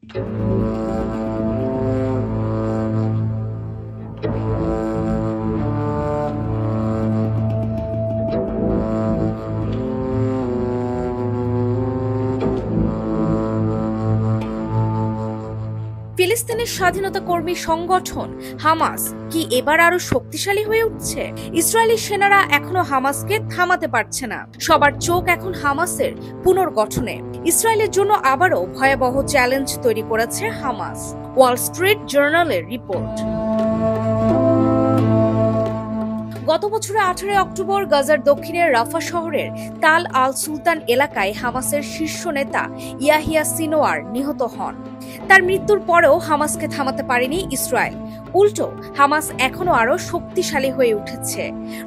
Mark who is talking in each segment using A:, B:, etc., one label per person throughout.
A: ফিলিস্তিনের স্বাধীনতা কর্মী সংগঠন হামাস কি এবার আরো শক্তিশালী হয়ে উঠছে? ইসরায়েলি সেনারা এখনো হামাসকে থামাতে পারছে না। সবার চোখ এখন হামাসের পুনর্গঠনে। ইসরায়েলের জন্য আবারও ভয়াবহ চ্যালেঞ্জ তৈরি করেছে হামাস। ওয়াল স্ট্রিট জার্নালের রিপোর্ট। গত বছরের 18 অক্টোবর গাজার দক্ষিণের রাফা শহরের তাল আল সুলতান এলাকায় হামাসের শীর্ষ নেতা ইয়াহিয়া সিনোয়ার নিহত হন। তার মৃত্যুর পরেও হামাসকে থামাতে পারেনি ইসরায়েল। উল্টো হামাস এখনো আরো শক্তিশালী হয়ে উঠেছে,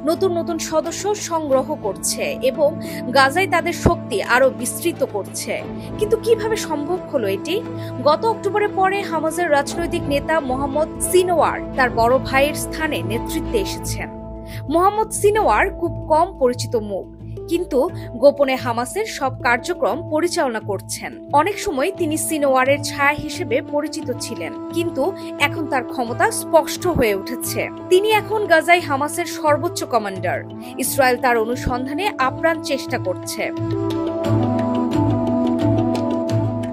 A: নতুন নতুন সদস্য সংগ্রহ করছে এবং গাজায় তাদের শক্তি আরো বিস্তৃত করছে। কিন্তু কিভাবে সম্ভব হলো এটি? গত অক্টোবরের পরে হামাসের রাজনৈতিক নেতা মোহাম্মদ সিনোয়ার তার বড় ভাইয়ের স্থানে নেতৃত্বে এসেছেন। মোহাম্মদ সিনোয়ার খুব কম পরিচিত মুখ, কিন্তু গোপনে হামাসের সব কার্যক্রম পরিচালনা করছেন। অনেক সময় তিনি সিনোয়ারের ছায়া হিসেবে পরিচিত ছিলেন, কিন্তু এখন তার ক্ষমতা স্পষ্ট হয়ে উঠেছে। তিনি এখন গাজায় হামাসের সর্বোচ্চ কমান্ডার। ইসরায়েল তার অনুসন্ধানে আপ্রাণ চেষ্টা করছে।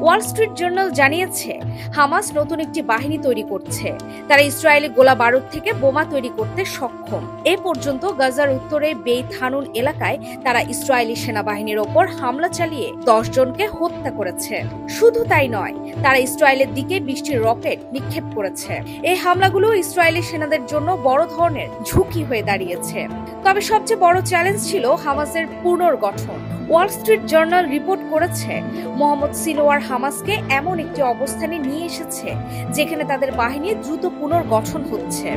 A: ওয়াল স্ট্রিট জার্নাল জানিয়েছে, হামাস নতুন একটি বাহিনী তৈরি করছে। তারা ইসরায়েলি গোলা বারুদ থেকে বোমা তৈরি করতে সক্ষম। এ পর্যন্ত গাজার উত্তরে বেইত হানুন এলাকায় তারা ইসরায়েলি সেনাবাহিনীর ওপর হামলা চালিয়ে 10 জনকে হত্যা করেছে। শুধু তাই নয়, তারা ইসরায়েলের দিকে 20টি রকেট নিক্ষেপ করেছে। এই হামলাগুলো ইসরায়েলি সেনাদের জন্য বড় ধরনের ঝুঁকি হয়ে দাঁড়িয়েছে। তবে সবচেয়ে বড় চ্যালেঞ্জ ছিল হামাসের পুনর্গঠন। ওয়াল স্ট্রিট জার্নাল রিপোর্ট করেছে, মোহাম্মদ সিনোয়ার হামাসকে এমন একটি অবস্থানে নিয়ে এসেছে যেখানে তাদের বাহিনী দ্রুত পুনর্গঠন হচ্ছে।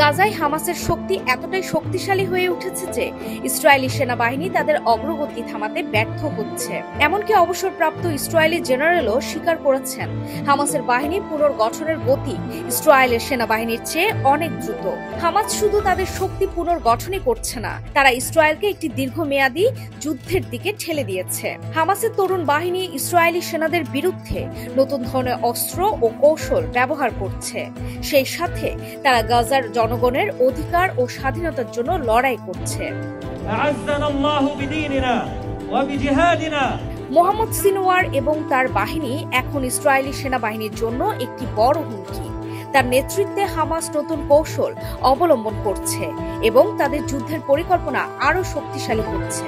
A: গাজায় হামাসের শক্তি এতটাই শক্তিশালী হয়ে উঠেছে যে ইসরায়েলি সেনাবাহিনী তাদের অগ্রগতি থামাতে ব্যর্থ হচ্ছে। এমনকি অবসরপ্রাপ্ত ইসরায়েলি জেনারেলও স্বীকার করেছেন, হামাসের বাহিনী পুনর্গঠনের গতি ইসরায়েলের সেনাবাহিনীর চেয়ে অনেক দ্রুত। হামাস শুধু তাদের শক্তি পুনর্গঠনই করছে না, তারা ইসরায়েলকে একটি দীর্ঘমেয়াদী যুদ্ধের দিকে ঠেলে দিয়েছে। হামাসের তরুণ বাহিনী ইসরায়েলি সেনাদের বিরুদ্ধে নতুন ধরনের অস্ত্র ও কৌশল ব্যবহার করছে। সেই সাথে তারা গাজার জনগণের অধিকার ও স্বাধীনতার জন্য লড়াই করছে। মোহাম্মদ সিনোয়ার এবং তার বাহিনী এখন ইসরায়েলি সেনাবাহিনীর জন্য একটি বড় হুমকি। তার নেতৃত্বে হামাস নতুন কৌশল অবলম্বন করছে এবং তাদের যুদ্ধের পরিকল্পনা আরো শক্তিশালী হচ্ছে।